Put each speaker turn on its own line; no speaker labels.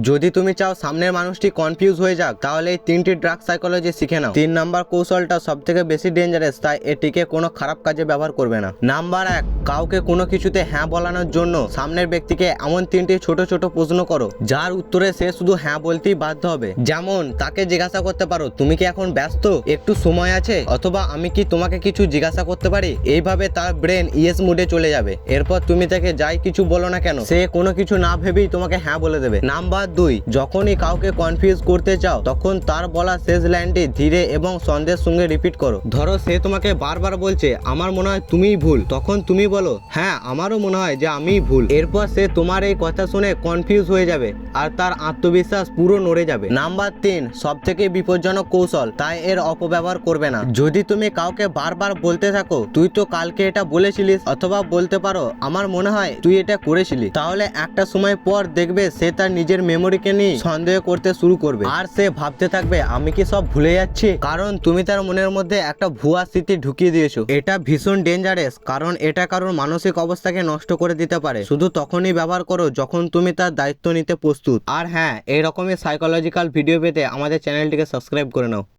যদি তুমি চাও সামনের মানুষটি কনফিউজ হয়ে যাক, তাহলে এই 3টি ড্রাগ সাইকোলজি শিখে নাও। 3 নাম্বার কৌশলটা সব থেকে বেশি ডেঞ্জারাস, তাই এটিকে কোনো খারাপ কাজে ব্যবহার করবে না। নাম্বার 1, কাউকে কোনো কিছুতে হ্যাঁ বলানোর জন্য সামনের ব্যক্তিকে এমন 3টি ছোট ছোট প্রশ্ন করো যার উত্তরে সে শুধু হ্যাঁ বলতেই বাধ্য হবে। যেমন তাকে জিজ্ঞাসা করতে পারো, তুমি কি এখন ব্যস্ত, একটু সময় আছে, অথবা আমি কি তোমাকে কিছু জিজ্ঞাসা করতে পারি। এইভাবে তার ব্রেন ইয়েস মুডে চলে যাবে। এরপর তুমি তাকে যাই কিছু বলো না কেন, সে কোনো কিছু না ভেবেই তোমাকে হ্যাঁ বলে দেবে। নাম্বার 2, যখনই কাউকে কনফিউজ করতে চাও তখন তার বলা শেষ লাইনটি ধীরে এবং সন্দেহের সঙ্গে রিপিট করো। ধরো সে তোমাকে বারবার বলছে আমার মনে হয় তুমিই ভুল, তখন তুমি বলো হ্যাঁ আমারও মনে হয় যে আমিই ভুল। এরপর সে তোমার এই কথা শুনে কনফিউজ হয়ে যাবে আর তার আত্মবিশ্বাস পুরো নড়ে যাবে। নাম্বার 3, সব থেকে বিপজ্জনক কৌশল, তাই এর অপব্যবহার করবে না। যদি তুমি কাউকে বারবার বলতে থাকো তুই তো কালকে এটা বলেছিলিস, অথবা বলতে পারো আমার মনে হয় তুই এটা করেছিলি, তাহলে একটা সময় পর দেখবে সে তার নিজের মেমোরিকে নিয়ে সন্দেহ করতে শুরু করবে আর সে ভাবতে থাকবে আমি কি সব ভুলে যাচ্ছি, কারণ তুমি তার মনের মধ্যে একটা ভুয়া স্মৃতি ঢুকিয়ে দিয়েছো। এটা ভীষণ ডেঞ্জারাস, কারণ এটা কারোর মানসিক অবস্থাকে নষ্ট করে দিতে পারে। শুধু তখনই ব্যবহার করো যখন তুমি তার দায়িত্ব নিতে প্রস্তুত। আর হ্যাঁ, এই রকমের সাইকোলজিক্যাল ভিডিও পেতে আমাদের চ্যানেলটিকে সাবস্ক্রাইব করে নাও।